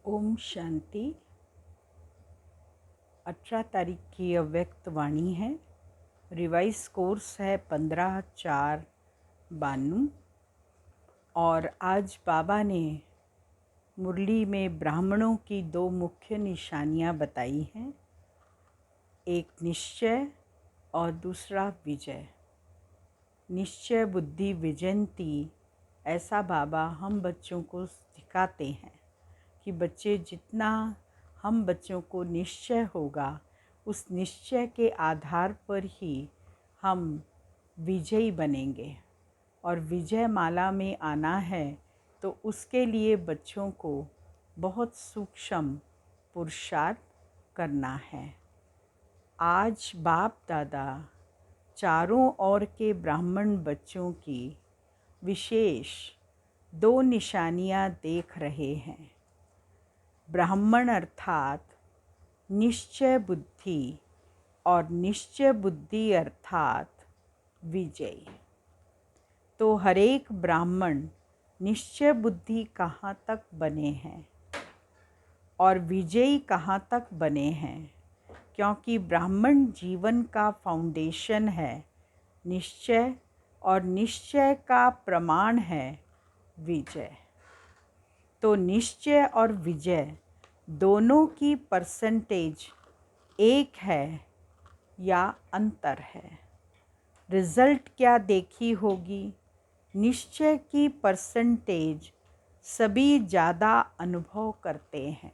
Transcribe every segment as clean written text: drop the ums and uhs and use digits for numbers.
ओम शांति। 18 तारीख की अव्यक्त वाणी है। रिवाइज कोर्स है 15/4/92। और आज बाबा ने मुरली में ब्राह्मणों की 2 मुख्य निशानियां बताई हैं, एक निश्चय और दूसरा विजय। निश्चय बुद्धि विजयंती, ऐसा बाबा हम बच्चों को सिखाते हैं कि बच्चे जितना हम बच्चों को निश्चय होगा, उस निश्चय के आधार पर ही हम विजयी बनेंगे। और विजय माला में आना है तो उसके लिए बच्चों को बहुत सूक्ष्म पुरुषार्थ करना है। आज बाप दादा चारों ओर के ब्राह्मण बच्चों की विशेष 2 निशानियां देख रहे हैं। ब्राह्मण अर्थात निश्चय बुद्धि और निश्चय बुद्धि अर्थात विजय। तो हर एक ब्राह्मण निश्चय बुद्धि कहाँ तक बने हैं और विजयी कहाँ तक बने हैं, क्योंकि ब्राह्मण जीवन का फाउंडेशन है निश्चय, और निश्चय का प्रमाण है विजय। तो निश्चय और विजय दोनों की परसेंटेज एक है या अंतर है। रिज़ल्ट क्या देखी होगी? निश्चय की परसेंटेज सभी ज़्यादा अनुभव करते हैं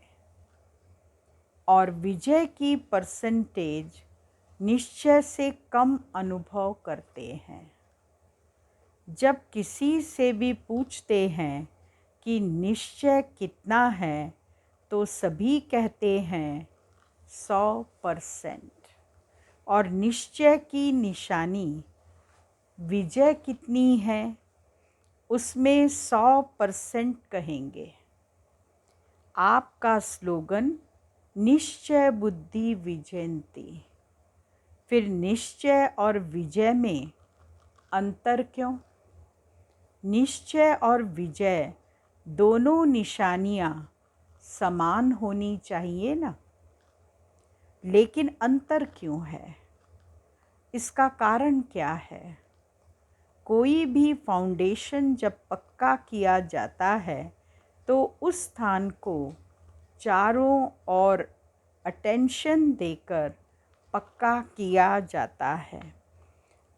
और विजय की परसेंटेज निश्चय से कम अनुभव करते हैं। जब किसी से भी पूछते हैं कि निश्चय कितना है, तो सभी कहते हैं 100%। और निश्चय की निशानी विजय कितनी है, उसमें 100% कहेंगे। आपका स्लोगन निश्चय बुद्धि विजयंती। फिर निश्चय और विजय में अंतर क्यों? निश्चय और विजय दोनों निशानियां समान होनी चाहिए ना, लेकिन अंतर क्यों है? इसका कारण क्या है? कोई भी फाउंडेशन जब पक्का किया जाता है तो उस स्थान को चारों ओर अटेंशन देकर पक्का किया जाता है।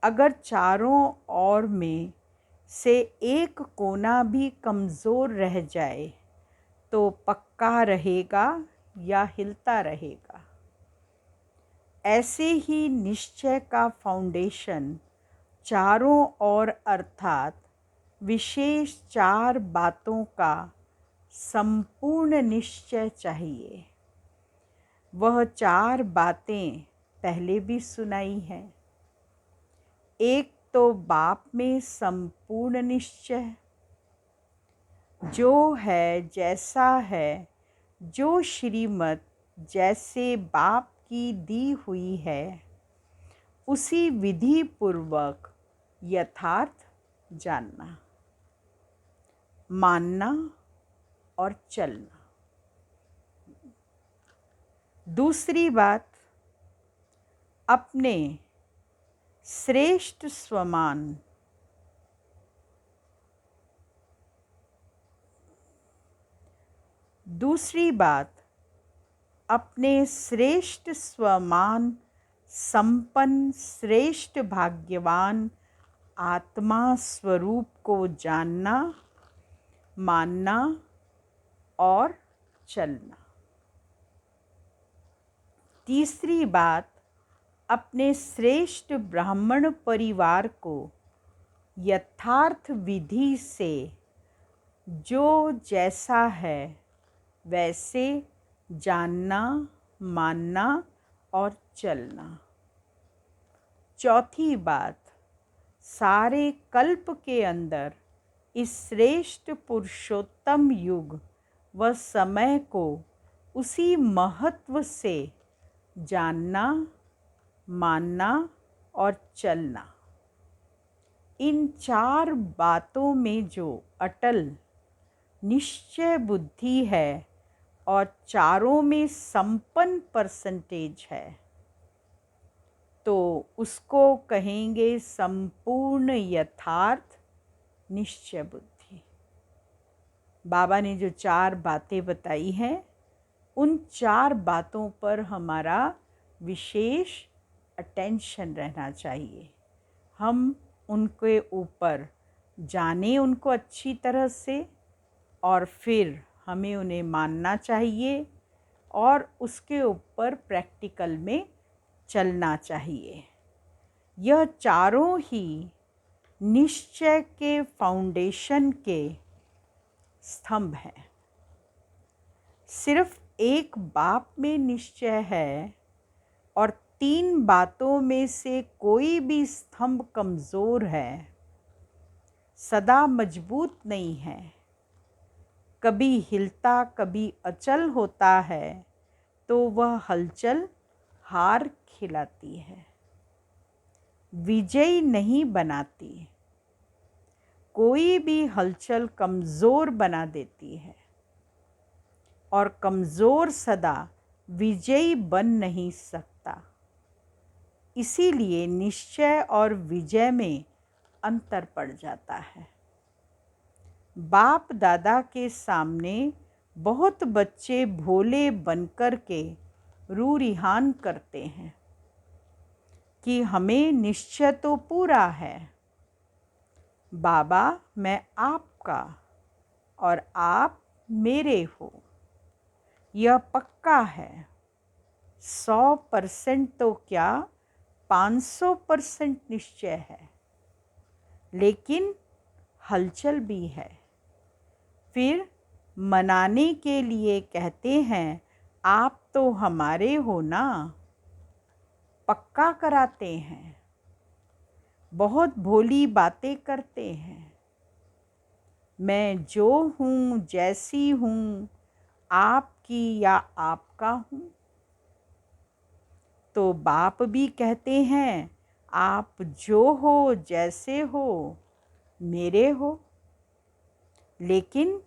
अगर चारों ओर में से एक कोना भी कमज़ोर रह जाए तो पक्का रहेगा या हिलता रहेगा। ऐसे ही निश्चय का फाउंडेशन चारों ओर अर्थात विशेष 4 बातों का संपूर्ण निश्चय चाहिए। वह 4 बातें पहले भी सुनाई हैं। एक तो बाप में संपूर्ण निश्चय, जो है जैसा है, जो श्रीमत जैसे बाप की दी हुई है, उसी विधि पूर्वक यथार्थ जानना, मानना और चलना। दूसरी बात, अपने श्रेष्ठ स्वमान दूसरी बात, अपने श्रेष्ठ स्वमान संपन्न श्रेष्ठ भाग्यवान आत्मा स्वरूप को जानना, मानना और चलना। तीसरी बात, अपने श्रेष्ठ ब्राह्मण परिवार को यथार्थ विधि से जो जैसा है वैसे जानना, मानना और चलना। चौथी बात, सारे कल्प के अंदर इस श्रेष्ठ पुरुषोत्तम युग व समय को उसी महत्व से जानना, मानना और चलना। इन 4 बातों में जो अटल निश्चय बुद्धि है, और चारों में संपन्न परसेंटेज है तो उसको कहेंगे संपूर्ण यथार्थ निश्चय बुद्धि। बाबा ने जो 4 बातें बताई हैं, उन 4 बातों पर हमारा विशेष अटेंशन रहना चाहिए। हम उनके ऊपर जाने उनको अच्छी तरह से, और फिर हमें उन्हें मानना चाहिए और उसके ऊपर प्रैक्टिकल में चलना चाहिए। यह चारों ही निश्चय के फाउंडेशन के स्तंभ हैं। सिर्फ एक बात में निश्चय है और 3 बातों में से कोई भी स्तंभ कमज़ोर है, सदा मजबूत नहीं है, कभी हिलता कभी अचल होता है, तो वह हलचल हार खिलाती है, विजयी नहीं बनाती। कोई भी हलचल कमज़ोर बना देती है और कमज़ोर सदा विजयी बन नहीं सकता। इसीलिए निश्चय और विजय में अंतर पड़ जाता है। बाप दादा के सामने बहुत बच्चे भोले बनकर के रूरिहान करते हैं कि हमें निश्चय तो पूरा है, बाबा मैं आपका और आप मेरे हो, यह पक्का है। 100% तो क्या 500% निश्चय है, लेकिन हलचल भी है। फिर मनाने के लिए कहते हैं आप तो हमारे हो ना, पक्का कराते हैं, बहुत भोली बातें करते हैं। मैं जो हूँ जैसी हूँ, आपकी या आपका हूँ। तो बाप भी कहते हैं आप जो हो जैसे हो, मेरे हो। लेकिन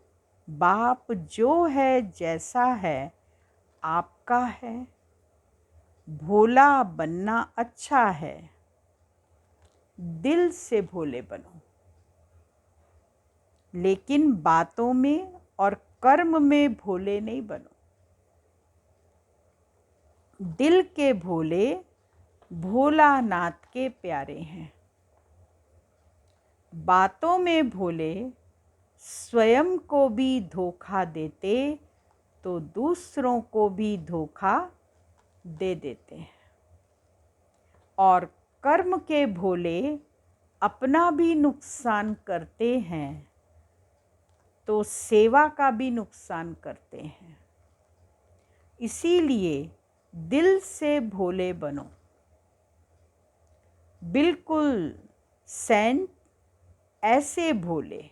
बाप जो है जैसा है आपका है। भोला बनना अच्छा है, दिल से भोले बनो, लेकिन बातों में और कर्म में भोले नहीं बनो। दिल के भोले भोलानाथ के प्यारे हैं। बातों में भोले स्वयं को भी धोखा देते तो दूसरों को भी धोखा दे देते हैं। और कर्म के भोले अपना भी नुकसान करते हैं तो सेवा का भी नुकसान करते हैं। इसीलिए दिल से भोले बनो, बिल्कुल सेंट ऐसे भोले।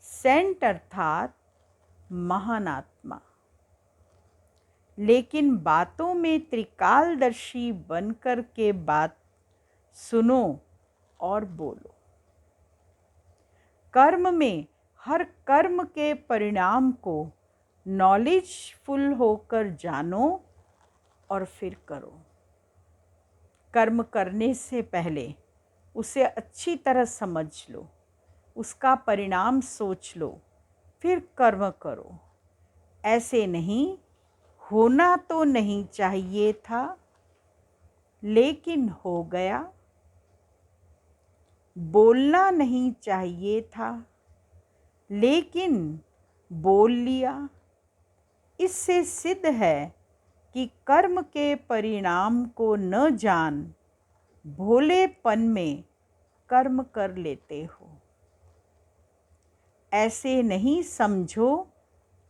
सेंट अर्थात महान आत्मा, लेकिन बातों में त्रिकालदर्शी बनकर के बात सुनो और बोलो। कर्म में हर कर्म के परिणाम को नॉलेजफुल होकर जानो और फिर करो। कर्म करने से पहले उसे अच्छी तरह समझ लो, उसका परिणाम सोच लो, फिर कर्म करो। ऐसे नहीं होना तो नहीं चाहिए था, लेकिन हो गया। बोलना नहीं चाहिए था, लेकिन बोल लिया। इससे सिद्ध है कि कर्म के परिणाम को न जान भोलेपन में कर्म कर लेते हो। ऐसे नहीं समझो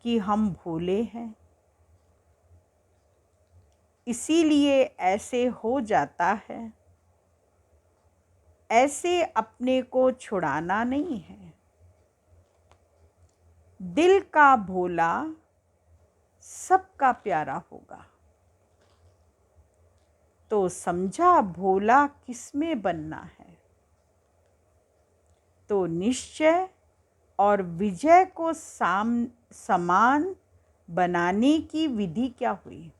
कि हम भोले हैं, इसीलिए ऐसे हो जाता है। ऐसे अपने को छुड़ाना नहीं है। दिल का भोला सबका प्यारा होगा। तो समझा भोला किसमें बनना है? तो निश्चय और विजय को समान बनाने की विधि क्या हुई?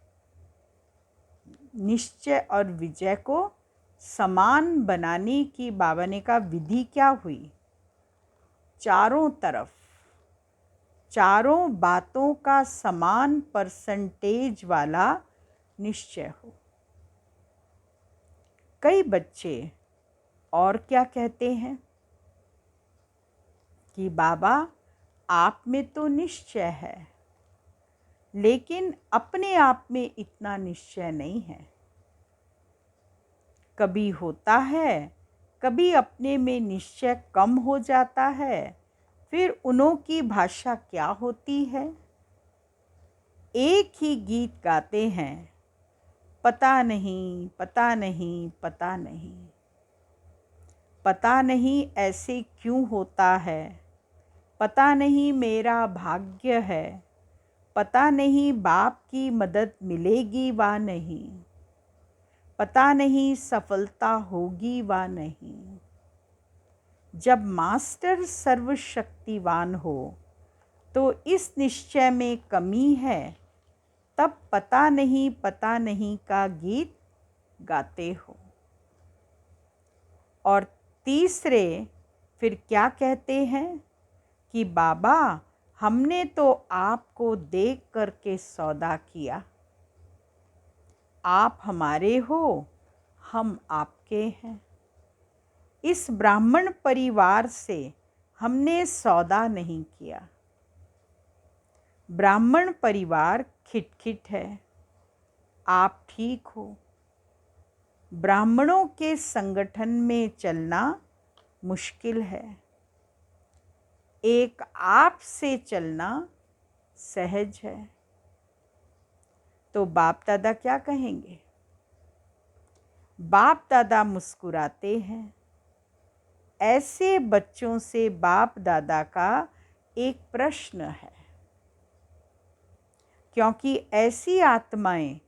निश्चय और विजय को समान बनाने की बाबा ने कहा विधि क्या हुई? चारों तरफ चारों बातों का समान परसेंटेज वाला निश्चय हो। कई बच्चे और क्या कहते हैं कि बाबा आप में तो निश्चय है, लेकिन अपने आप में इतना निश्चय नहीं है। कभी होता है, कभी अपने में निश्चय कम हो जाता है। फिर उन्हों की भाषा क्या होती है? एक ही गीत गाते हैं, पता नहीं पता नहीं पता नहीं, पता नहीं ऐसे क्यों होता है, पता नहीं मेरा भाग्य है, पता नहीं बाप की मदद मिलेगी वा नहीं, पता नहीं सफलता होगी वा नहीं। जब मास्टर सर्वशक्तिवान हो तो इस निश्चय में कमी है, तब पता नहीं का गीत गाते हो। और तीसरे फिर क्या कहते हैं कि बाबा हमने तो आपको देख करके सौदा किया, आप हमारे हो, हम आपके हैं। इस ब्राह्मण परिवार से हमने सौदा नहीं किया। ब्राह्मण परिवार खिटखिट है, आप ठीक हो। ब्राह्मणों के संगठन में चलना मुश्किल है, एक आप से चलना सहज है। तो बाप दादा क्या कहेंगे? बाप दादा मुस्कुराते हैं। ऐसे बच्चों से बाप दादा का एक प्रश्न है, क्योंकि ऐसी आत्माएं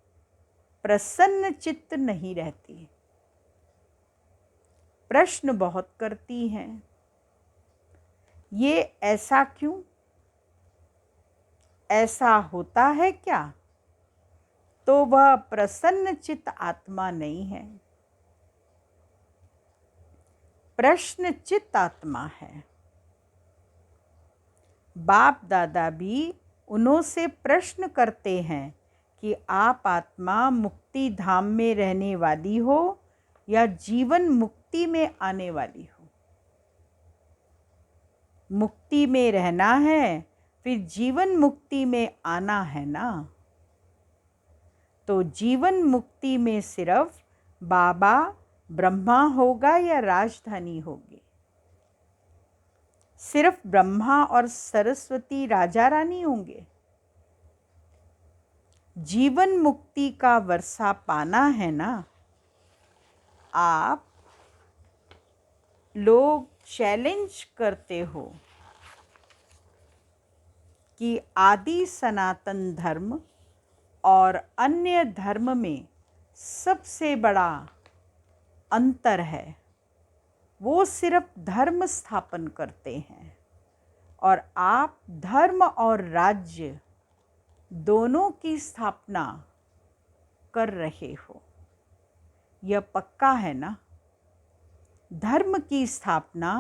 प्रसन्न चित्त नहीं रहती, प्रश्न बहुत करती हैं। ये ऐसा क्यों? ऐसा होता है क्या? तो वह प्रसन्न चित्त आत्मा नहीं है, प्रश्न चित्त आत्मा है। बाप दादा भी उन्हों से प्रश्न करते हैं कि आप आत्मा मुक्ति धाम में रहने वाली हो या जीवन मुक्ति में आने वाली हो। मुक्ति में रहना है, फिर जीवन मुक्ति में आना है ना। तो जीवन मुक्ति में सिर्फ बाबा ब्रह्मा होगा या राजधानी होगी? सिर्फ ब्रह्मा और सरस्वती राजा रानी होंगे? जीवन मुक्ति का वर्षा पाना है ना। आप लोग चैलेंज करते हो कि आदि सनातन धर्म और अन्य धर्म में सबसे बड़ा अंतर है, वो सिर्फ धर्म स्थापन करते हैं और आप धर्म और राज्य दोनों की स्थापना कर रहे हो। यह पक्का है ना? धर्म की स्थापना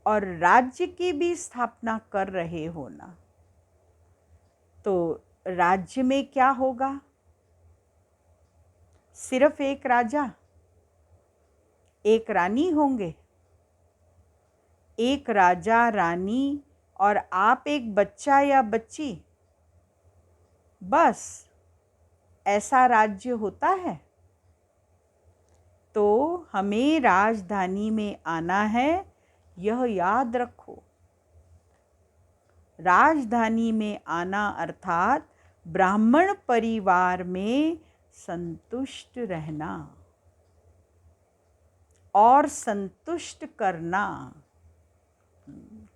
और राज्य की भी स्थापना कर रहे हो ना। तो राज्य में क्या होगा? सिर्फ एक राजा, एक रानी होंगे। एक राजा रानी और आप एक बच्चा या बच्ची, बस ऐसा राज्य होता है। तो हमें राजधानी में आना है, यह याद रखो। राजधानी में आना अर्थात ब्राह्मण परिवार में संतुष्ट रहना और संतुष्ट करना।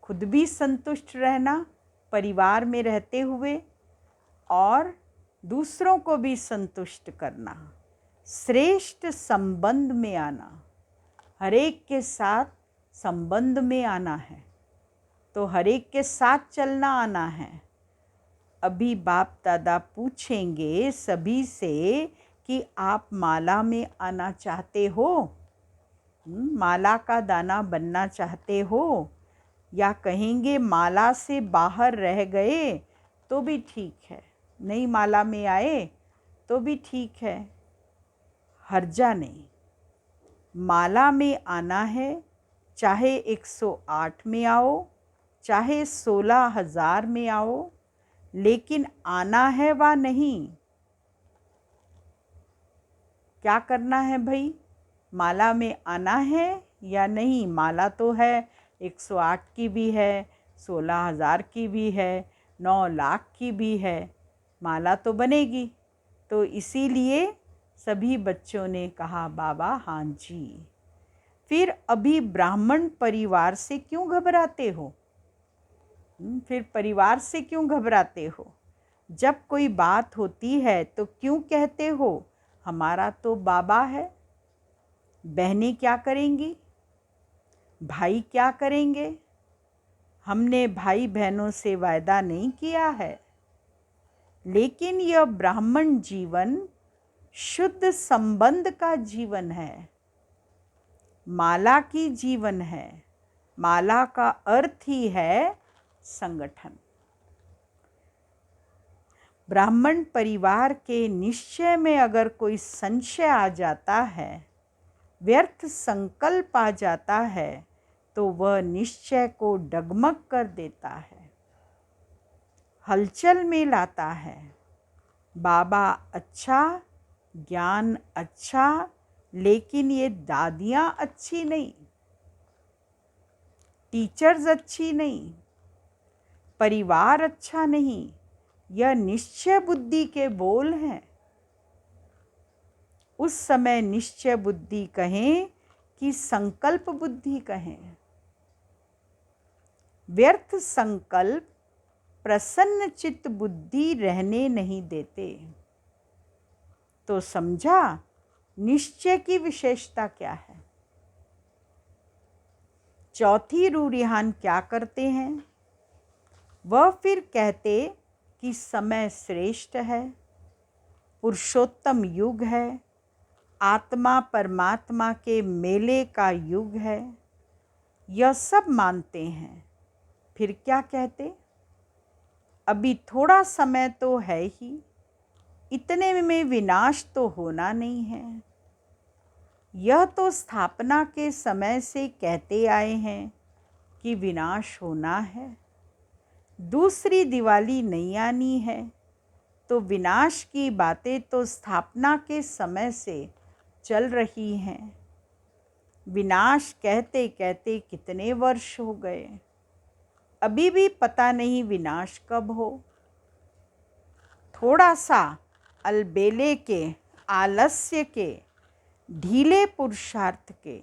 खुद भी संतुष्ट रहना परिवार में रहते हुए और दूसरों को भी संतुष्ट करना। श्रेष्ठ संबंध में आना, हर एक के साथ संबंध में आना है, तो हर एक के साथ चलना आना है। अभी बाप दादा पूछेंगे सभी से कि आप माला में आना चाहते हो, माला का दाना बनना चाहते हो, या कहेंगे माला से बाहर रह गए तो भी ठीक है, नहीं माला में आए तो भी ठीक है, हर्जा नहीं। माला में आना है, चाहे 108 में आओ, चाहे 16,000 में आओ, लेकिन आना है वा नहीं। क्या करना है भाई? माला में आना है या नहीं? माला तो है, 108 की भी है, 16,000 की भी है, 9 लाख की भी है, माला तो बनेगी। तो इसीलिए सभी बच्चों ने कहा बाबा हाँ जी। फिर अभी ब्राह्मण परिवार से क्यों घबराते हो? फिर परिवार से क्यों घबराते हो? जब कोई बात होती है तो क्यों कहते हो हमारा तो बाबा है? बहनें क्या करेंगी? भाई क्या करेंगे? हमने भाई बहनों से वायदा नहीं किया है। लेकिन यह ब्राह्मण जीवन शुद्ध संबंध का जीवन है, माला की जीवन है। माला का अर्थ ही है संगठन। ब्राह्मण परिवार के निश्चय में अगर कोई संशय आ जाता है, व्यर्थ संकल्प आ जाता है, तो वह निश्चय को डगमग कर देता है, हलचल में लाता है। बाबा अच्छा, ज्ञान अच्छा, लेकिन ये दादियाँ अच्छी नहीं, टीचर्स अच्छी नहीं, परिवार अच्छा नहीं, यह निश्चय बुद्धि के बोल हैं। उस समय निश्चय बुद्धि कहें कि संकल्प बुद्धि कहें, व्यर्थ संकल्प प्रसन्न चित्त बुद्धि रहने नहीं देते। तो समझा निश्चय की विशेषता क्या है? चौथी रूरिहान क्या करते हैं? वह फिर कहते कि समय श्रेष्ठ है, पुरुषोत्तम युग है, आत्मा परमात्मा के मेले का युग है, यह सब मानते हैं। फिर क्या कहते? अभी थोड़ा समय तो है ही, इतने में विनाश तो होना नहीं है। यह तो स्थापना के समय से कहते आए हैं कि विनाश होना है, दूसरी दिवाली नहीं आनी है। तो विनाश की बातें तो स्थापना के समय से चल रही हैं। विनाश कहते कहते कितने वर्ष हो गए, अभी भी पता नहीं विनाश कब हो। थोड़ा सा अलबेले के, आलस्य के, ढीले पुरुषार्थ के,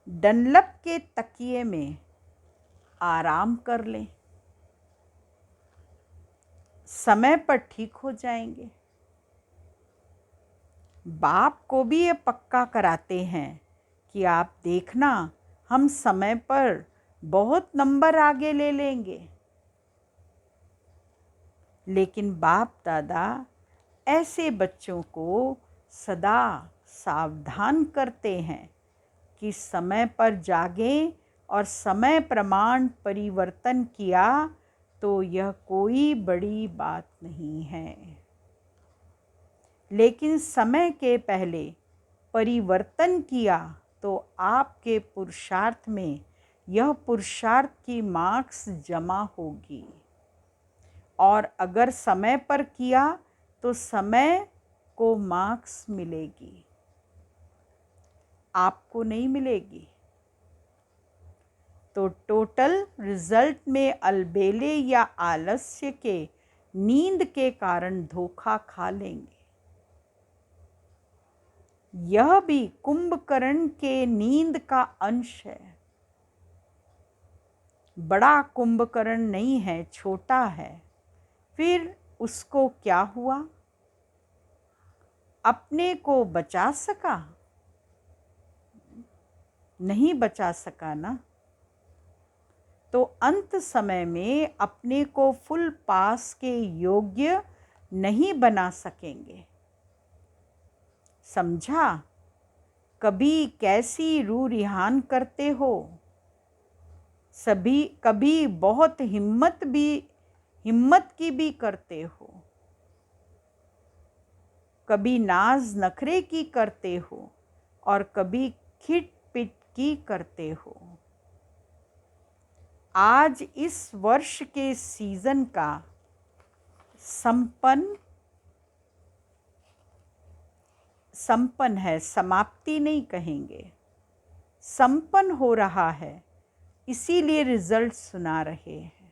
डनलप के तकिए में आराम कर लें, समय पर ठीक हो जाएंगे। बाप को भी ये पक्का कराते हैं कि आप देखना हम समय पर बहुत नंबर आगे ले लेंगे। लेकिन बाप दादा ऐसे बच्चों को सदा सावधान करते हैं कि समय पर जागें, और समय प्रमाण परिवर्तन किया तो यह कोई बड़ी बात नहीं है। लेकिन समय के पहले परिवर्तन किया तो आपके पुरुषार्थ में यह पुरुषार्थ की मार्क्स जमा होगी, और अगर समय पर किया तो समय को मार्क्स मिलेगी, आपको नहीं मिलेगी। तो टोटल रिजल्ट में अलबेले या आलस्य के, नींद के कारण धोखा खा लेंगे। यह भी कुंभकर्ण के नींद का अंश है, बड़ा कुंभकर्ण नहीं है, छोटा है। फिर उसको क्या हुआ? अपने को बचा सका? नहीं बचा सका ना। तो अंत समय में अपने को फुल पास के योग्य नहीं बना सकेंगे। समझा? कभी कैसी रूह रिहान करते हो, कभी बहुत हिम्मत की भी करते हो, कभी नाज नखरे की करते हो और कभी खिट पिट की करते हो। आज इस वर्ष के सीजन का संपन्न है, समाप्ति नहीं कहेंगे, संपन्न हो रहा है, इसीलिए रिजल्ट सुना रहे हैं।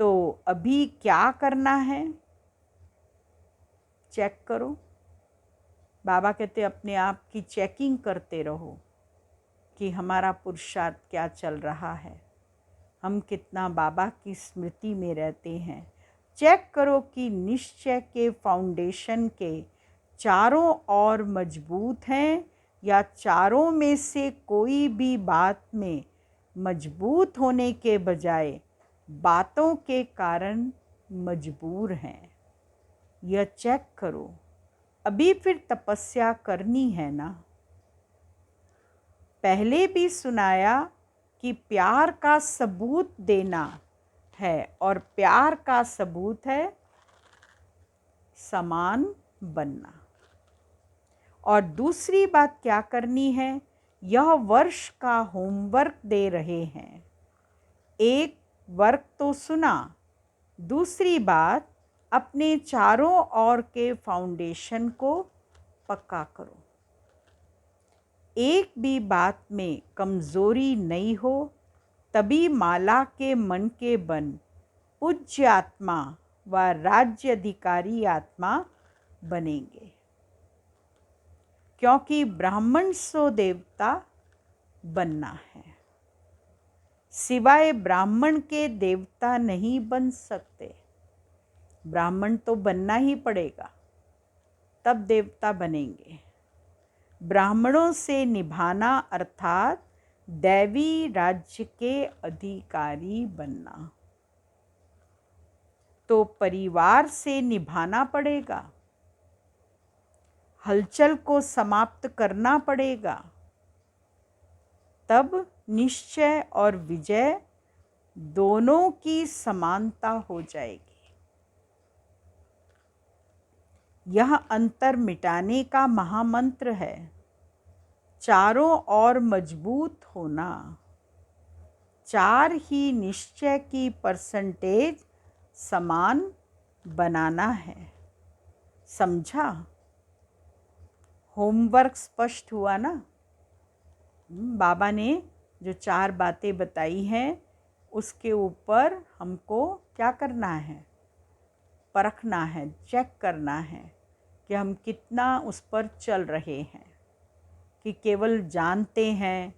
तो अभी क्या करना है, चेक करो। बाबा कहते अपने आप की चेकिंग करते रहो कि हमारा पुरुषार्थ क्या चल रहा है, हम कितना बाबा की स्मृति में रहते हैं। चेक करो कि निश्चय के फाउंडेशन के चारों ओर मजबूत हैं या चारों में से कोई भी बात में मजबूत होने के बजाय बातों के कारण मजबूर हैं। यह चेक करो। अभी फिर तपस्या करनी है ना। पहले भी सुनाया कि प्यार का सबूत देना है और प्यार का सबूत है समान बनना। और दूसरी बात क्या करनी है, यह वर्ष का होमवर्क दे रहे हैं। एक वर्क तो सुना, दूसरी बात अपने चारों ओर के फाउंडेशन को पक्का करो। एक भी बात में कमज़ोरी नहीं हो, तभी माला के मन के बन पूज्य आत्मा व राज्य अधिकारी आत्मा बनेंगे। क्योंकि ब्राह्मण सो देवता बनना है, सिवाय ब्राह्मण के देवता नहीं बन सकते। ब्राह्मण तो बनना ही पड़ेगा, तब देवता बनेंगे। ब्राह्मणों से निभाना अर्थात दैवी राज्य के अधिकारी बनना। तो परिवार से निभाना पड़ेगा, हलचल को समाप्त करना पड़ेगा, तब निश्चय और विजय दोनों की समानता हो जाएगी। यह अंतर मिटाने का महामंत्र है। चारों ओर मजबूत होना, 4 ही निश्चय की परसेंटेज समान बनाना है। समझा? होमवर्क स्पष्ट हुआ ना। बाबा ने जो 4 बातें बताई हैं उसके ऊपर हमको क्या करना है, परखना है, चेक करना है कि हम कितना उस पर चल रहे हैं, कि केवल जानते हैं,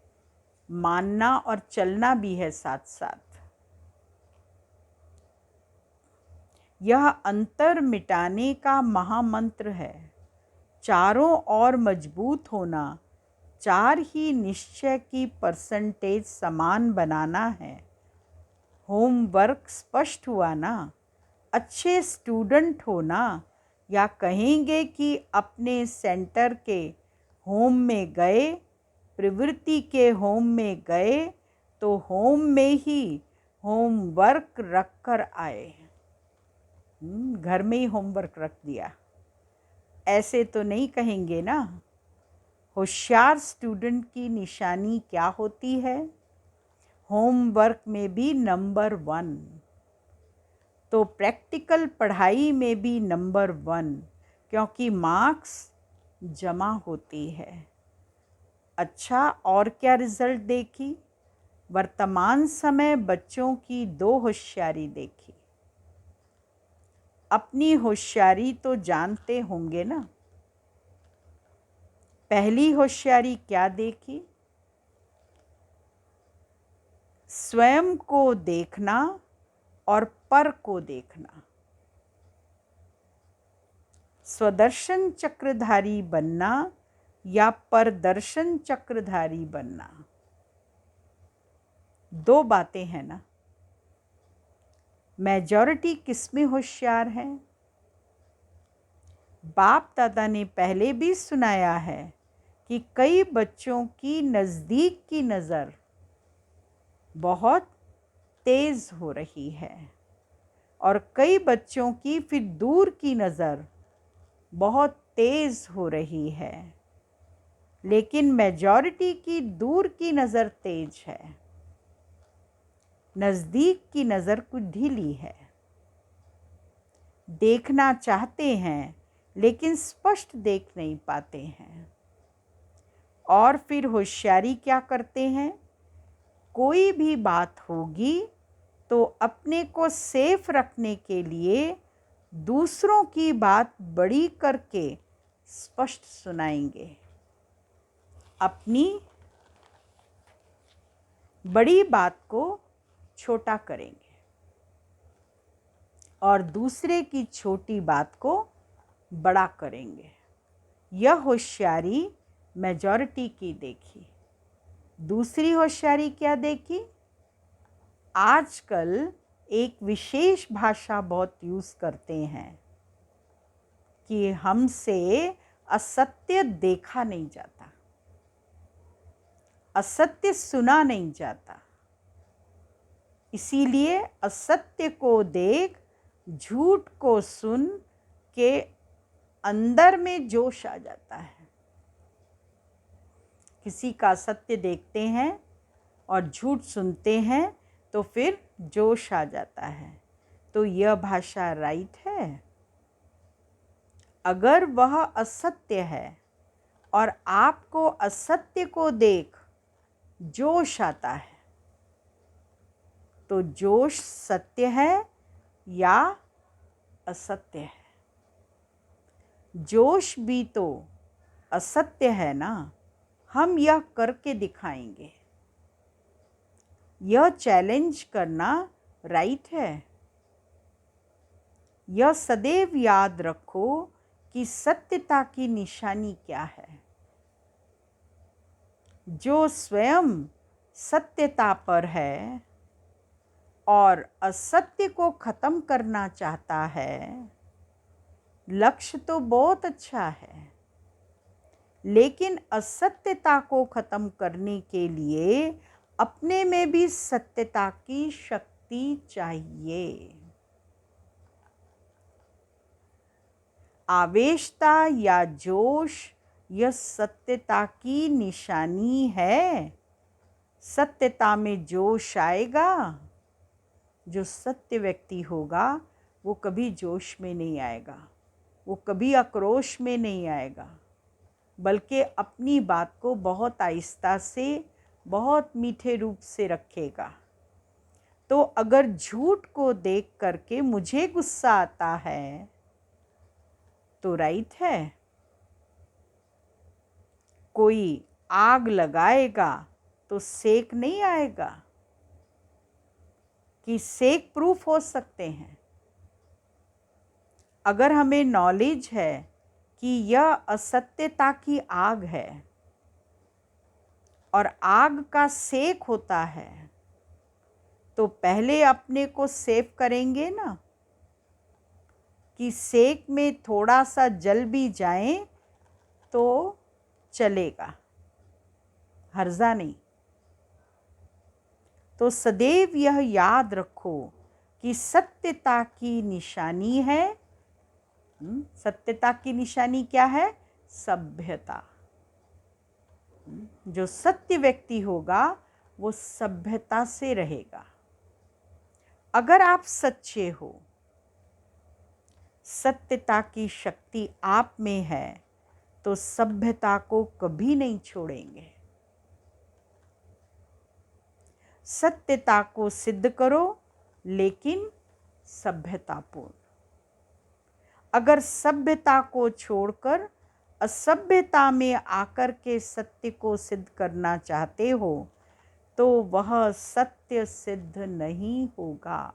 मानना और चलना भी है साथ साथ। यह अंतर मिटाने का महामंत्र है। चारों ओर मजबूत होना, 4 ही निश्चय की परसेंटेज समान बनाना है। होमवर्क स्पष्ट हुआ ना। अच्छे स्टूडेंट होना, या कहेंगे कि अपने सेंटर के होम में गए, प्रवृत्ति के होम में गए तो होम में ही होमवर्क रख कर आए। घर में ही होमवर्क रख दिया, ऐसे तो नहीं कहेंगे ना। होशियार स्टूडेंट की निशानी क्या होती है? होमवर्क में भी नंबर 1, तो प्रैक्टिकल पढ़ाई में भी नंबर 1, क्योंकि मार्क्स जमा होती है। अच्छा, और क्या रिजल्ट देखी? वर्तमान समय बच्चों की 2 होशियारी देखी। अपनी होशियारी तो जानते होंगे ना। पहली होशियारी क्या देखी? स्वयं को देखना और पर को देखना। स्वदर्शन चक्रधारी बनना या परदर्शन चक्रधारी बनना। दो बातें हैं ना, मेजॉरिटी किस में होशियार है? बाप दादा ने पहले भी सुनाया है कि कई बच्चों की नज़दीक की नज़र बहुत तेज़ हो रही है और कई बच्चों की फिर दूर की नज़र बहुत तेज़ हो रही है, लेकिन मेजॉरिटी की दूर की नज़र तेज है, नज़दीक की नज़र कुछ ढीली है। देखना चाहते हैं लेकिन स्पष्ट देख नहीं पाते हैं। और फिर होशियारी क्या करते हैं? कोई भी बात होगी तो अपने को सेफ रखने के लिए दूसरों की बात बड़ी करके स्पष्ट सुनाएंगे, अपनी बड़ी बात को छोटा करेंगे और दूसरे की छोटी बात को बड़ा करेंगे। यह होशियारी मेजॉरिटी की देखी। दूसरी होशियारी क्या देखी? आजकल एक विशेष भाषा बहुत यूज़ करते हैं कि हमसे असत्य देखा नहीं जाता, असत्य सुना नहीं जाता, इसीलिए असत्य को देख, झूठ को सुन के अंदर में जोश आ जाता है। किसी का सत्य देखते हैं और झूठ सुनते हैं तो फिर जोश आ जाता है। तो यह भाषा राइट है? अगर वह असत्य है और आपको असत्य को देख जोश आता है, तो जोश सत्य है या असत्य है? जोश भी तो असत्य है ना। हम यह करके दिखाएंगे। यह चैलेंज करना राइट है। यह सदैव याद रखो कि सत्यता की निशानी क्या है। जो स्वयं सत्यता पर है और असत्य को खत्म करना चाहता है, लक्ष्य तो बहुत अच्छा है, लेकिन असत्यता को खत्म करने के लिए अपने में भी सत्यता की शक्ति चाहिए। आवेशता या जोश यह सत्यता की निशानी है। सत्यता में जोश आएगा। जो सत्य व्यक्ति होगा वो कभी जोश में नहीं आएगा, वो कभी आक्रोश में नहीं आएगा, बल्कि अपनी बात को बहुत आहिस्ता से, बहुत मीठे रूप से रखेगा। तो अगर झूठ को देख करके मुझे गुस्सा आता है तो राइट है। कोई आग लगाएगा तो सेक नहीं आएगा कि सेक प्रूफ हो सकते हैं। अगर हमें नॉलेज है कि यह असत्यता की आग है और आग का सेक होता है, तो पहले अपने को सेव करेंगे ना कि सेक में थोड़ा सा जल भी जाए तो चलेगा, हर्जा नहीं। तो सदैव यह याद रखो कि सत्यता की निशानी है। सत्यता की निशानी क्या है? सभ्यता। जो सत्य व्यक्ति होगा वो सभ्यता से रहेगा। अगर आप सच्चे हो, सत्यता की शक्ति आप में है, तो सभ्यता को कभी नहीं छोड़ेंगे। सत्यता को सिद्ध करो, लेकिन सभ्यतापूर्ण। अगर सभ्यता को छोड़कर असभ्यता में आकर के सत्य को सिद्ध करना चाहते हो, तो वह सत्य सिद्ध नहीं होगा।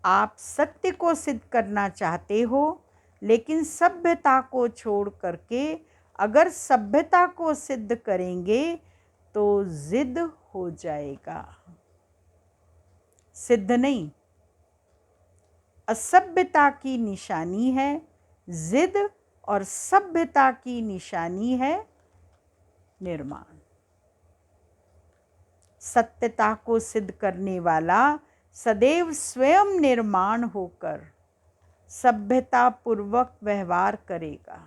आप सत्य को सिद्ध करना चाहते हो, लेकिन सभ्यता को छोड़ करके अगर सभ्यता को सिद्ध करेंगे तो जिद हो जाएगा। सिद्ध नहीं, असभ्यता की निशानी है जिद और सभ्यता की निशानी है निर्माण। सत्यता को सिद्ध करने वाला सदैव स्वयं निर्माण होकर सभ्यता पूर्वक व्यवहार करेगा।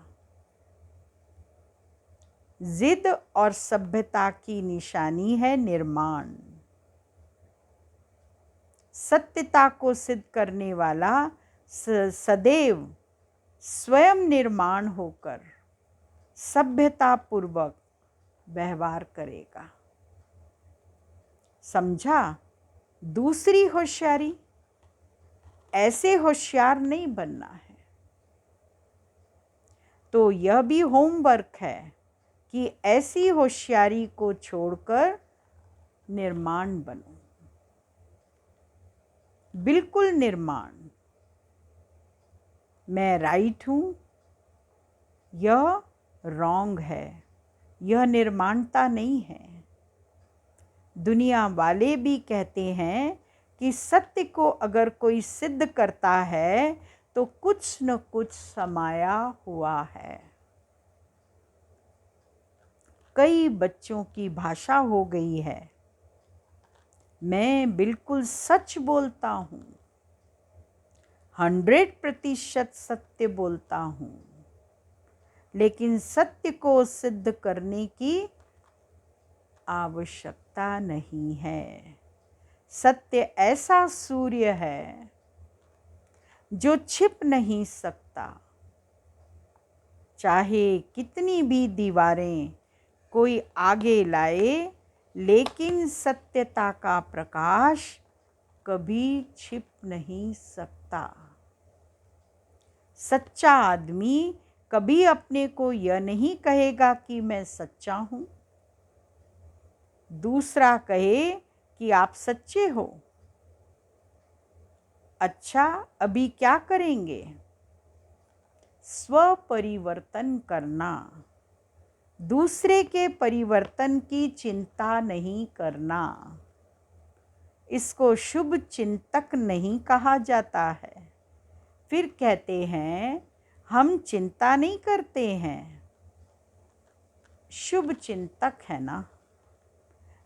जिद और सभ्यता की निशानी है निर्माण। सत्यता को सिद्ध करने वाला सदैव स्वयं निर्माण होकर सभ्यता पूर्वक व्यवहार करेगा। समझा? दूसरी होशियारी, ऐसे होशियार नहीं बनना है। तो यह भी होमवर्क है कि ऐसी होशियारी को छोड़कर निर्माण बनो। बिल्कुल निर्माण। मैं राइट हूँ, यह रॉन्ग है, यह निर्माणता नहीं है। दुनिया वाले भी कहते हैं कि सत्य को अगर कोई सिद्ध करता है तो कुछ न कुछ समाया हुआ है। कई बच्चों की भाषा हो गई है, मैं बिल्कुल सच बोलता हूँ, 100% सत्य बोलता हूँ, लेकिन सत्य को सिद्ध करने की आवश्यकता नहीं है। सत्य ऐसा सूर्य है जो छिप नहीं सकता। चाहे कितनी भी दीवारें कोई आगे लाए, लेकिन सत्यता का प्रकाश कभी छिप नहीं सकता। सच्चा आदमी कभी अपने को यह नहीं कहेगा कि मैं सच्चा हूँ। दूसरा कहे कि आप सच्चे हो। अच्छा, अभी क्या करेंगे? स्वपरिवर्तन करना, दूसरे के परिवर्तन की चिंता नहीं करना। इसको शुभ चिंतक नहीं कहा जाता है। फिर कहते हैं हम चिंता नहीं करते हैं। शुभ चिंतक है ना,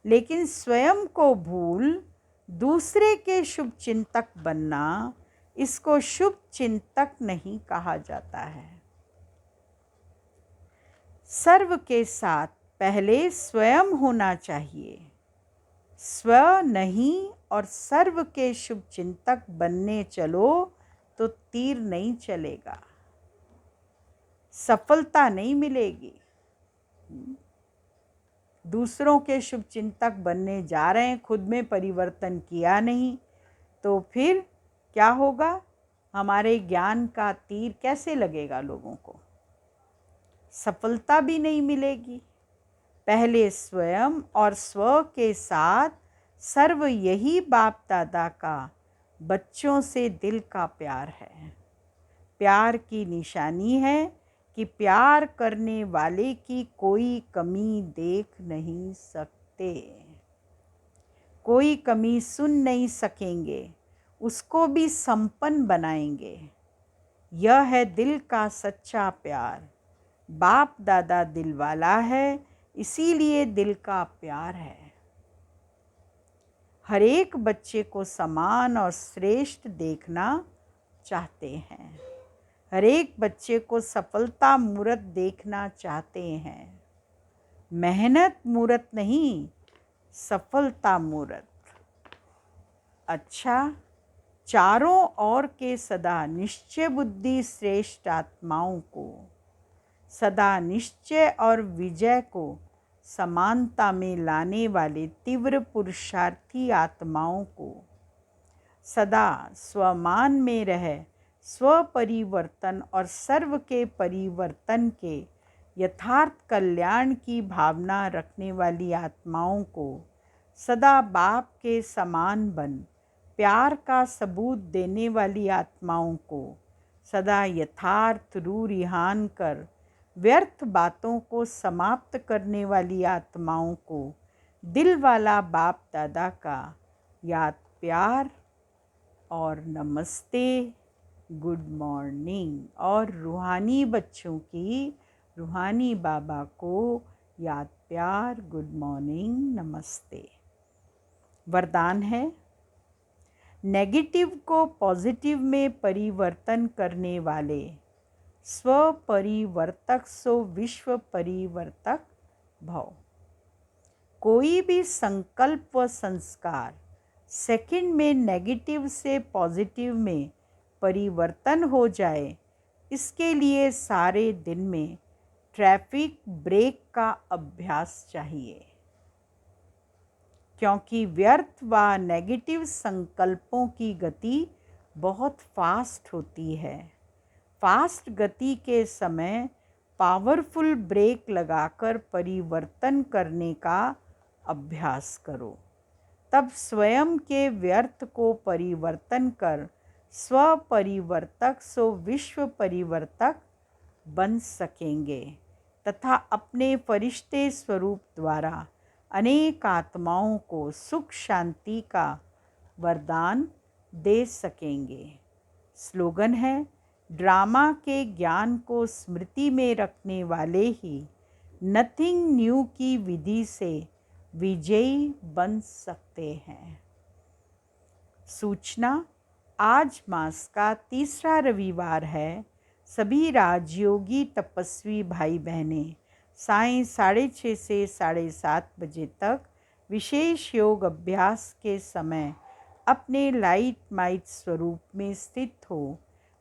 लेकिन स्वयं को भूल दूसरे के शुभ चिंतक बनना, इसको शुभ चिंतक नहीं कहा जाता है। सर्व के साथ पहले स्वयं होना चाहिए। स्व नहीं और सर्व के शुभ चिंतक बनने चलो तो तीर नहीं चलेगा, सफलता नहीं मिलेगी। दूसरों के शुभ चिंतक बनने जा रहे हैं, खुद में परिवर्तन किया नहीं, तो फिर क्या होगा? हमारे ज्ञान का तीर कैसे लगेगा लोगों को? सफलता भी नहीं मिलेगी। पहले स्वयं और स्व के साथ सर्व, यही बाप दादा का बच्चों से दिल का प्यार है। प्यार की निशानी है कि प्यार करने वाले की कोई कमी देख नहीं सकते, कोई कमी सुन नहीं सकेंगे, उसको भी संपन्न बनाएंगे। यह है दिल का सच्चा प्यार। बाप दादा दिल वाला है, इसीलिए दिल का प्यार है। हर एक बच्चे को समान और श्रेष्ठ देखना चाहते हैं। हर एक बच्चे को सफलता मूर्त देखना चाहते हैं। मेहनत मूर्त नहीं, सफलता मूर्त। अच्छा, चारों ओर के सदा निश्चय बुद्धि श्रेष्ठ आत्माओं को, सदा निश्चय और विजय को समानता में लाने वाले तीव्र पुरुषार्थी आत्माओं को, सदा स्वमान में रह स्वपरिवर्तन और सर्व के परिवर्तन के यथार्थ कल्याण की भावना रखने वाली आत्माओं को, सदा बाप के समान बन प्यार का सबूत देने वाली आत्माओं को, सदा यथार्थ रू रिहान कर व्यर्थ बातों को समाप्त करने वाली आत्माओं को, दिल वाला बाप दादा का याद प्यार और नमस्ते, गुड मॉर्निंग। और रूहानी बच्चों की रूहानी बाबा को याद प्यार, गुड मॉर्निंग, नमस्ते। वरदान है, नेगेटिव को पॉजिटिव में परिवर्तन करने वाले स्व परिवर्तक सो विश्व परिवर्तक भव। कोई भी संकल्प व संस्कार सेकंड में नेगेटिव से पॉजिटिव में परिवर्तन हो जाए, इसके लिए सारे दिन में ट्रैफिक ब्रेक का अभ्यास चाहिए, क्योंकि व्यर्थ व नेगेटिव संकल्पों की गति बहुत फास्ट होती है। फास्ट गति के समय पावरफुल ब्रेक लगाकर परिवर्तन करने का अभ्यास करो, तब स्वयं के व्यर्थ को परिवर्तन कर स्व परिवर्तक सो विश्व परिवर्तक बन सकेंगे तथा अपने फरिश्ते स्वरूप द्वारा अनेक आत्माओं को सुख शांति का वरदान दे सकेंगे। स्लोगन है, ड्रामा के ज्ञान को स्मृति में रखने वाले ही नथिंग न्यू की विधि से विजयी बन सकते हैं। सूचना, आज मास का तीसरा रविवार है। सभी राजयोगी तपस्वी भाई बहनें सायं 6:30 से 7:30 बजे तक विशेष योग अभ्यास के समय अपने लाइट माइट स्वरूप में स्थित हो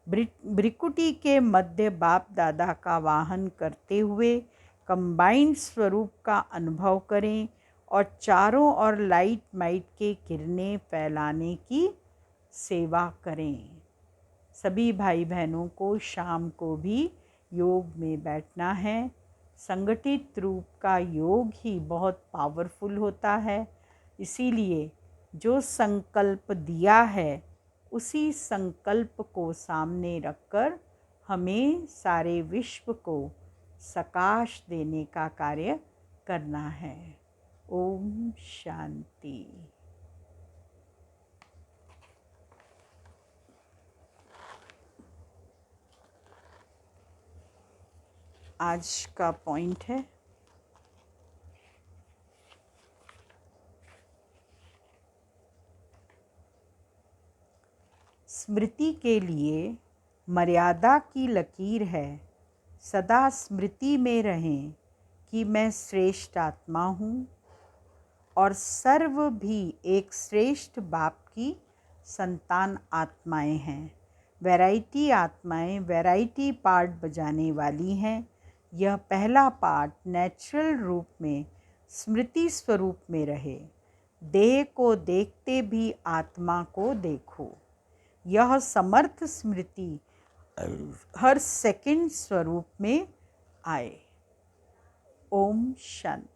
भ्रिकुटी के मध्य बाप दादा का वाहन करते हुए कंबाइंड स्वरूप का अनुभव करें और चारों ओर लाइट माइट के किरणें फैलाने की सेवा करें। सभी भाई बहनों को शाम को भी योग में बैठना है। संगठित रूप का योग ही बहुत पावरफुल होता है, इसीलिए जो संकल्प दिया है उसी संकल्प को सामने रखकर हमें सारे विश्व को सकाश देने का कार्य करना है। ओम शांति। आज का पॉइंट है, स्मृति के लिए मर्यादा की लकीर है। सदा स्मृति में रहें कि मैं श्रेष्ठ आत्मा हूँ और सर्व भी एक श्रेष्ठ बाप की संतान आत्माएं हैं। वैरायटी आत्माएं वैरायटी पार्ट बजाने वाली हैं। यह पहला पार्ट नेचुरल रूप में स्मृति स्वरूप में रहे। देह को देखते भी आत्मा को देखो। यह समर्थ स्मृति हर सेकंड स्वरूप में आए। ओम शांति।